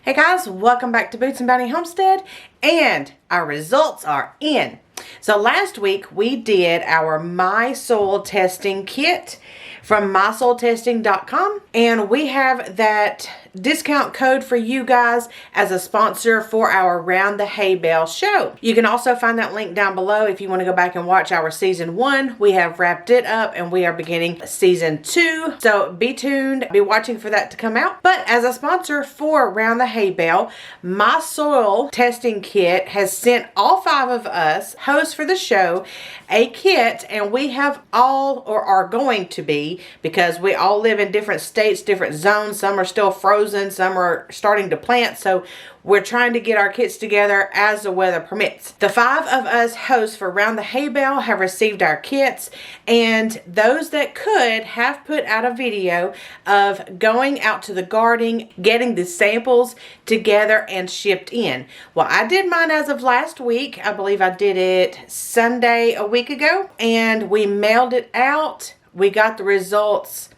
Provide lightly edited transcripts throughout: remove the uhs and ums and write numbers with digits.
Hey guys, welcome back to Boots and Bounty Homestead, and our results are in. So last week we did our MySoil testing kit from MySoilTesting.com, and we have that discount code for you guys as a sponsor for our Round the Hay Bale show. You can also find that link down below if you want to go back and watch our season 1. We have wrapped it up and we are beginning season 2. So be tuned, be watching for that to come out. But as a sponsor for Round the Hay Bale, MySoil Testing Kit has sent all 5 of us, hosts for the show, a kit, and we have all, or are going to be, because we all live in different states, different zones. Some are still frozen, some are starting to plant, so we're trying to get our kits together as the weather permits. The 5 of us hosts for Round the Hay Bale have received our kits, and those that could have put out a video of going out to the garden, getting the samples together and shipped in. Well, I did mine as of last week. I believe I did it Sunday a week ago, and we mailed it out. We got the results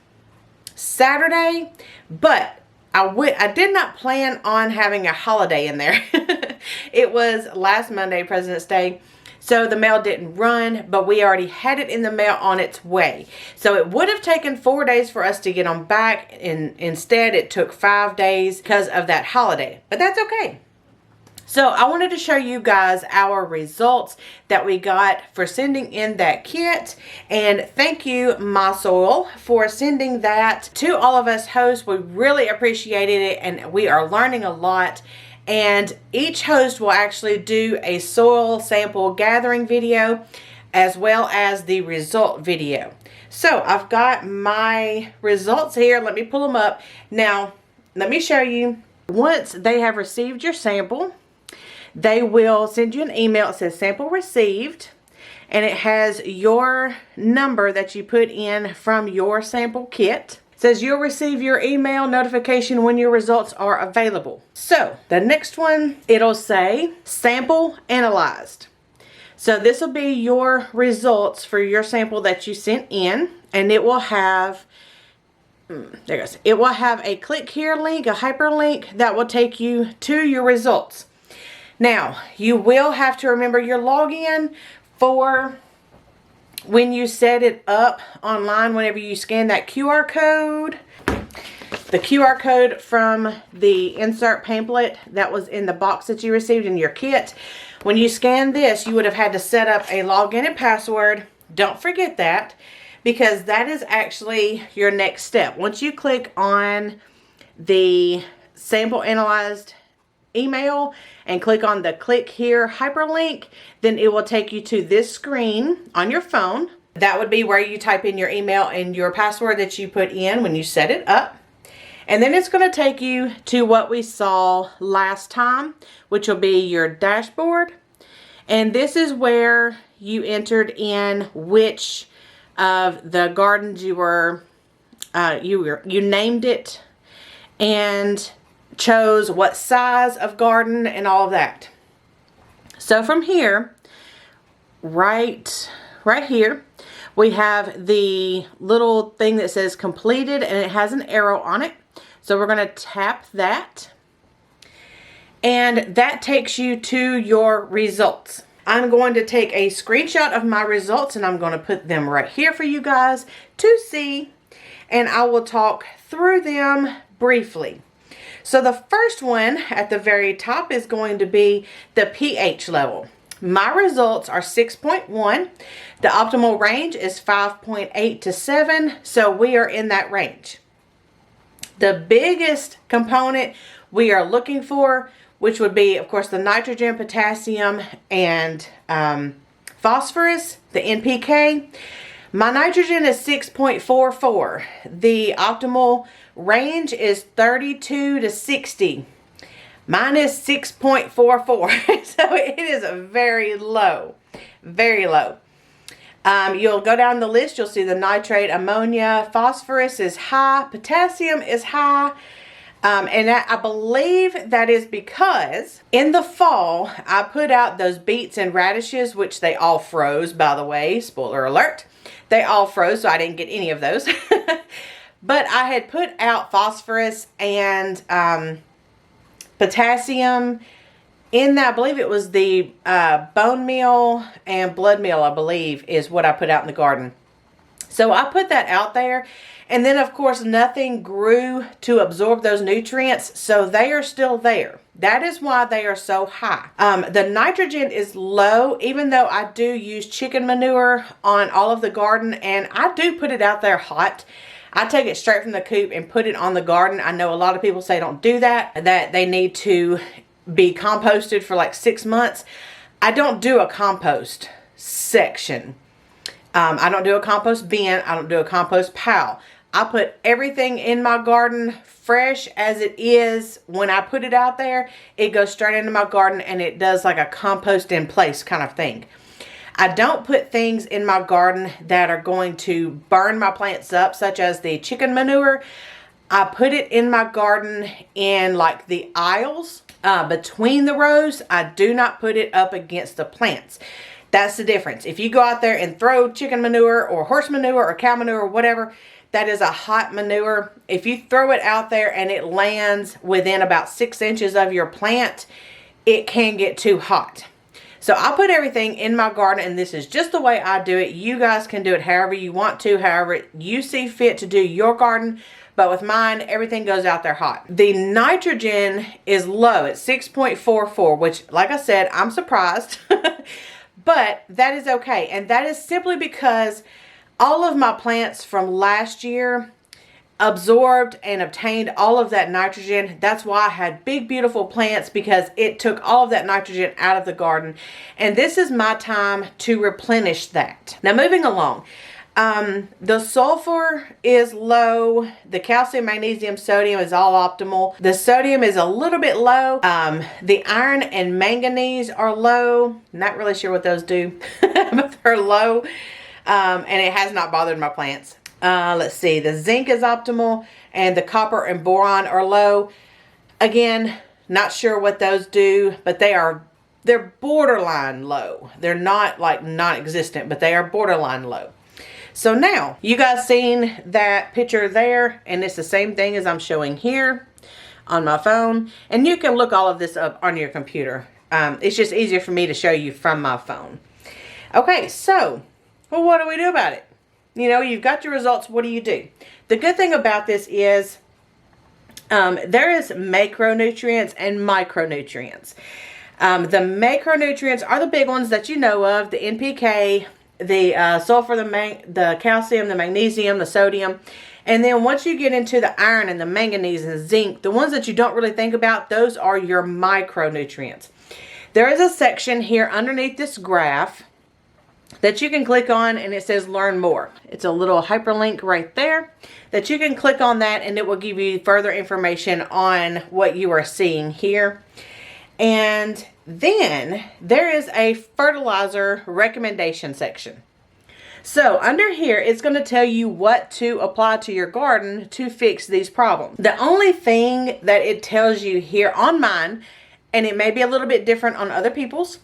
Saturday, but I did not plan on having a holiday in there. It was last Monday, President's Day, so the mail didn't run, but we already had it in the mail on its way. So it would have taken 4 days for us to get them back, and instead it took 5 days because of that holiday. But that's okay. So I wanted to show you guys our results that we got for sending in that kit. And thank you, MySoil, for sending that to all of us hosts. We really appreciated it, and we are learning a lot. And each host will actually do a soil sample gathering video as well as the result video. So I've got my results here. Let me pull them up. Now, let me show you. Once they have received your sample, they will send you an email. It says sample received, and it has your number that you put in from your sample kit. It says you'll receive your email notification when your results are available. So the next one, it'll say sample analyzed. So this will be your results for your sample that you sent in, and it will have, there it goes. It will have a click here link, a hyperlink that will take you to your results. Now, you will have to remember your login for when you set it up online, whenever you scan that QR code. The QR code from the insert pamphlet that was in the box that you received in your kit. When you scan this, you would have had to set up a login and password. Don't forget that, because that is actually your next step. Once you click on the sample analyzed email and click on the click here hyperlink, then it will take you to this screen on your phone. That would be where you type in your email and your password that you put in when you set it up. And then it's going to take you to what we saw last time, which will be your dashboard. And this is where you entered in which of the gardens you were, you named it and chose what size of garden and all of that. So from here, right here, we have the little thing that says completed, and it has an arrow on it. So we're going to tap that, and that takes you to your results. I'm going to take a screenshot of my results, and I'm going to put them right here for you guys to see, and I will talk through them briefly. So the first one at the very top is going to be the pH level. My results are 6.1. The optimal range is 5.8 to 7. So we are in that range. The biggest component we are looking for, which would be, of course, the nitrogen, potassium, and phosphorus, the NPK. My nitrogen is 6.44. The optimal range is 32 to 60. Mine is 6.44. So it is a very low. Very low. You'll go down the list. You'll see the nitrate, ammonia, phosphorus is high. Potassium is high. And I believe that is because in the fall, I put out those beets and radishes, which they all froze, by the way. Spoiler alert. They all froze, so I didn't get any of those. But I had put out phosphorus and potassium in that. I believe it was the bone meal and blood meal, I believe, is what I put out in the garden. So I put that out there, and then of course nothing grew to absorb those nutrients, so they are still there. That is why they are so high. The nitrogen is low, even though I do use chicken manure on all of the garden, and I do put it out there hot. I take it straight from the coop and put it on the garden. I know a lot of people say don't do that, that they need to be composted for like 6 months. I don't do a compost section. I don't do a compost bin. I don't do a compost pile. I put everything in my garden fresh as it is. When I put it out there, it goes straight into my garden, and it does like a compost in place kind of thing. I don't put things in my garden that are going to burn my plants up, such as the chicken manure. I put it in my garden in like the aisles between the rows. I do not put it up against the plants. That's the difference. If you go out there and throw chicken manure or horse manure or cow manure or whatever, that is a hot manure. If you throw it out there and it lands within about 6 inches of your plant, it can get too hot. So I put everything in my garden, and this is just the way I do it. You guys can do it however you want to, however you see fit to do your garden. But with mine, everything goes out there hot. The nitrogen is low at 6.44, which, like I said, I'm surprised. But that is okay. And that is simply because all of my plants from last year absorbed and obtained all of that nitrogen. That's why I had big, beautiful plants, because it took all of that nitrogen out of the garden. And this is my time to replenish that. Now, moving along. The sulfur is low. The calcium, magnesium, sodium is all optimal. The sodium is a little bit low. The iron and manganese are low. Not really sure what those do, but they're low. And it has not bothered my plants. Let's see. The zinc is optimal, and the copper and boron are low. Again, not sure what those do, but they're borderline low. They're not like non-existent, but they are borderline low. So now, you guys seen that picture there, and it's the same thing as I'm showing here on my phone. And you can look all of this up on your computer. It's just easier for me to show you from my phone. Okay, so, well, what do we do about it? You know, you've got your results. What do you do? The good thing about this is there is macronutrients and micronutrients. The macronutrients are the big ones that you know of, the NPK, the sulfur, the calcium, the magnesium, the sodium. And then once you get into the iron and the manganese and zinc, the ones that you don't really think about, those are your micronutrients. There is a section here underneath this graph that you can click on, and it says learn more. It's a little hyperlink right there that you can click on that, and it will give you further information on what you are seeing here. And then there is a fertilizer recommendation section. So under here, it's going to tell you what to apply to your garden to fix these problems. The only thing that it tells you here on mine, and it may be a little bit different on other people's,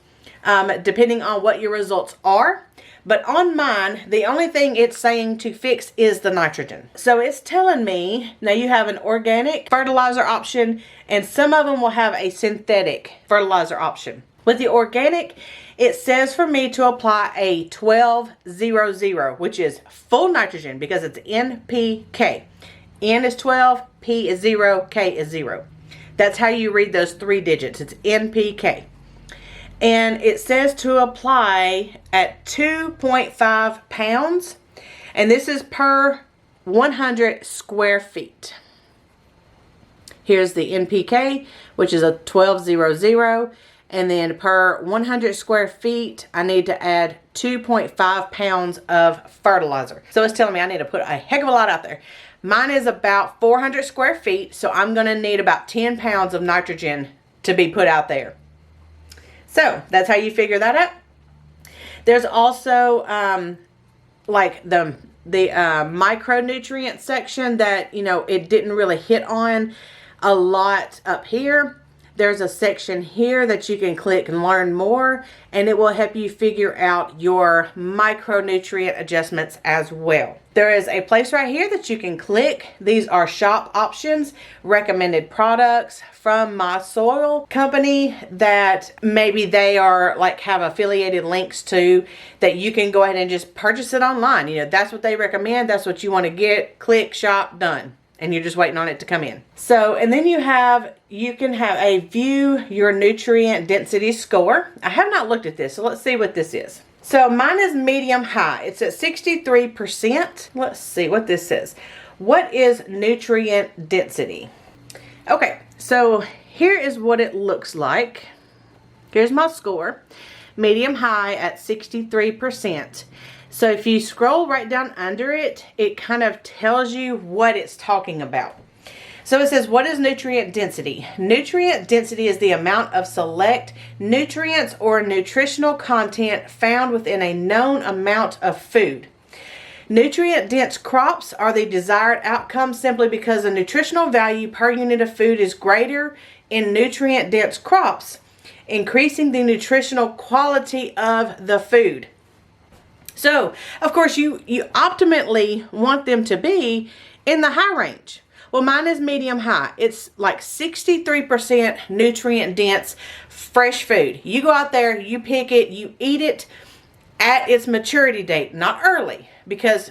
depending on what your results are. But on mine, the only thing it's saying to fix is the nitrogen. So it's telling me, now you have an organic fertilizer option, and some of them will have a synthetic fertilizer option. With the organic, it says for me to apply a 12-0-0, which is full nitrogen because it's NPK. N is 12, P is 0, K is 0. That's how you read those 3 digits. It's NPK. And it says to apply at 2.5 pounds. And this is per 100 square feet. Here's the NPK, which is a 12-0-0. And then per 100 square feet, I need to add 2.5 pounds of fertilizer. So it's telling me I need to put a heck of a lot out there. Mine is about 400 square feet, so I'm going to need about 10 pounds of nitrogen to be put out there. So that's how you figure that out. There's also like the micronutrient section that, you know, it didn't really hit on a lot up here. there's a section here that you can click and learn more, and it will help you figure out your micronutrient adjustments as well. There is a place right here that you can click. These are shop options, recommended products from MySoil company that maybe they are like have affiliated links to, that you can go ahead and just purchase it online. You know, that's what they recommend. That's what you want to get. Click, shop, done. And you're just waiting on it to come in. So, and then you can have a view your nutrient density score. I have not looked at this, so let's see what this is. So mine is medium high. It's at 63%. Let's see what this says. What is nutrient density? Okay, so here is what it looks like. Here's my score. Medium high at 63%. So if you scroll right down under it, it kind of tells you what it's talking about. So it says, what is nutrient density? Nutrient density is the amount of select nutrients or nutritional content found within a known amount of food. Nutrient dense crops are the desired outcome simply because the nutritional value per unit of food is greater in nutrient dense crops, increasing the nutritional quality of the food. So, of course, you optimally want them to be in the high range. Well, mine is medium high. It's like 63% nutrient dense fresh food. You go out there, you pick it, you eat it at its maturity date, not early, because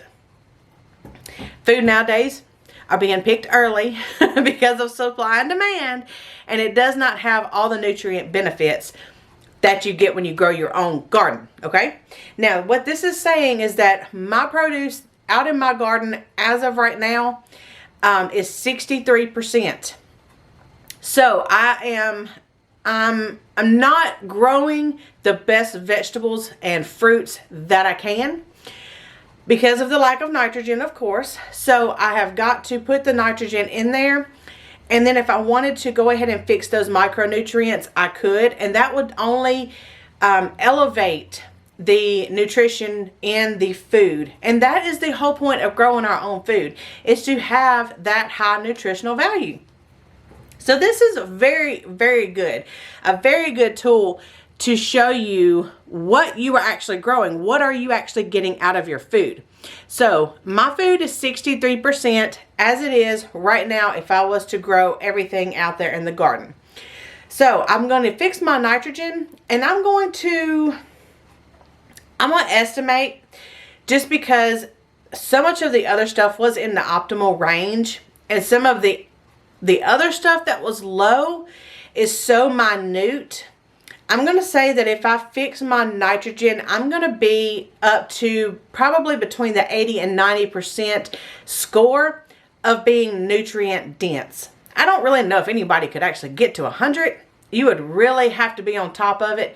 food nowadays are being picked early because of supply and demand, and it does not have all the nutrient benefits that you get when you grow your own garden, okay? Now, what this is saying is that my produce out in my garden as of right now is 63%. So I'm not growing the best vegetables and fruits that I can because of the lack of nitrogen, of course. So I have got to put the nitrogen in there. And then if I wanted to go ahead and fix those micronutrients, I could. And that would only elevate the nutrition in the food. And that is the whole point of growing our own food, is to have that high nutritional value. So this is very, very good. A very good tool to show you what you are actually growing. What are you actually getting out of your food? So my food is 63% as it is right now if I was to grow everything out there in the garden. So I'm going to fix my nitrogen, and I'm going to estimate, just because so much of the other stuff was in the optimal range, and some of the other stuff that was low is so minute. I'm going to say that if I fix my nitrogen, I'm going to be up to probably between the 80 and 90% score of being nutrient dense. I don't really know if anybody could actually get to 100. You would really have to be on top of it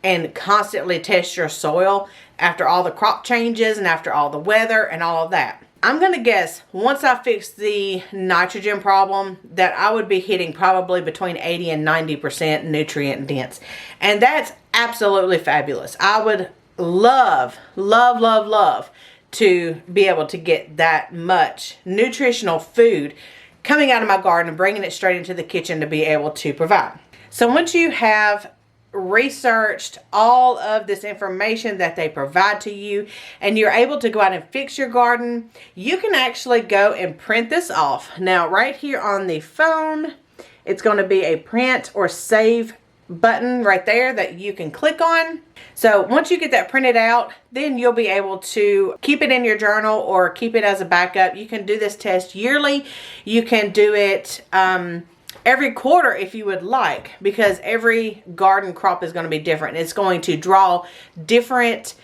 and constantly test your soil after all the crop changes and after all the weather and all of that. I'm going to guess once I fix the nitrogen problem that I would be hitting probably between 80 and 90% nutrient dense. And that's absolutely fabulous. I would love, love, love, love to be able to get that much nutritional food coming out of my garden and bringing it straight into the kitchen to be able to provide. So once you have researched all of this information that they provide to you and you're able to go out and fix your garden, you can actually go and print this off. Now right here on the phone, it's going to be a print or save button right there that you can click on. So once you get that printed out, then you'll be able to keep it in your journal or keep it as a backup. You can do this test yearly. You can do it every quarter if you would like, because every garden crop is going to be different. It's going to draw different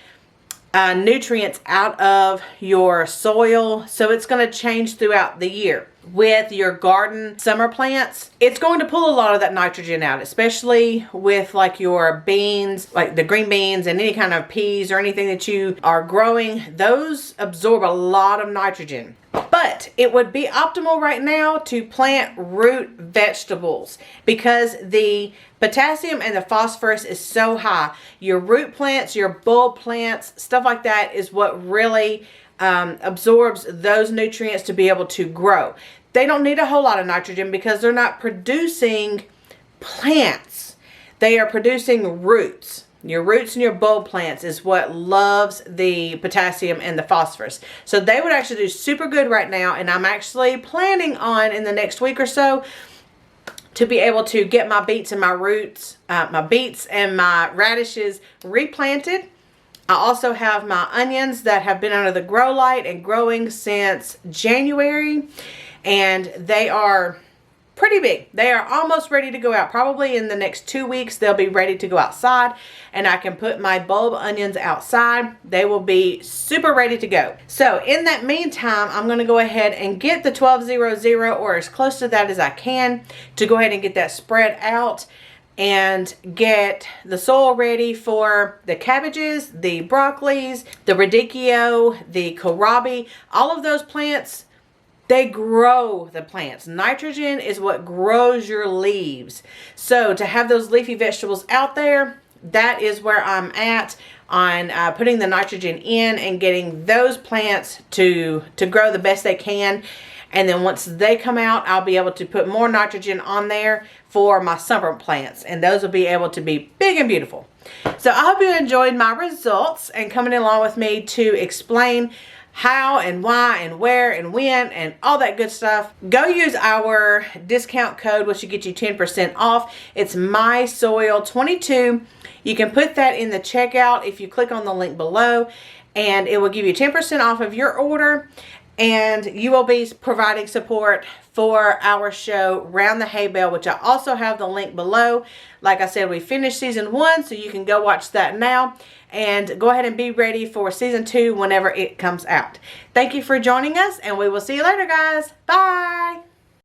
nutrients out of your soil, so it's going to change throughout the year. With your garden summer plants, it's going to pull a lot of that nitrogen out, especially with like your beans, like the green beans and any kind of peas or anything that you are growing. Those absorb a lot of nitrogen. But it would be optimal right now to plant root vegetables because the potassium and the phosphorus is so high. Your root plants, your bulb plants, stuff like that is what really absorbs those nutrients to be able to grow. They don't need a whole lot of nitrogen because they're not producing plants, they are producing roots. Your roots and your bulb plants is what loves the potassium and the phosphorus. So they would actually do super good right now, and I'm actually planning on in the next week or so to be able to get my beets and my roots, my beets and my radishes replanted. I also have my onions that have been under the grow light and growing since January, and they are pretty big. They are almost ready to go out. Probably in the next 2 weeks they'll be ready to go outside, and I can put my bulb onions outside. They will be super ready to go. So in that meantime, I'm going to go ahead and get the 1200 or as close to that as I can to go ahead and get that spread out and get the soil ready for the cabbages, the broccolis, the radicchio, the kohlrabi. All of those plants, they grow the plants. Nitrogen is what grows your leaves. So to have those leafy vegetables out there, that is where I'm at on putting the nitrogen in and getting those plants to grow the best they can. And then once they come out, I'll be able to put more nitrogen on there for my summer plants. And those will be able to be big and beautiful. So I hope you enjoyed my results and coming along with me to explain how and why and where and when and all that good stuff. Go use our discount code, which will get you 10% off. It's MySoil22. You can put that in the checkout if you click on the link below, and it will give you 10% off of your order. And you will be providing support for our show, Round the Hay Bale, which I also have the link below. Like I said, we finished season 1, so you can go watch that now. And go ahead and be ready for season 2 whenever it comes out. Thank you for joining us, and we will see you later, guys. Bye.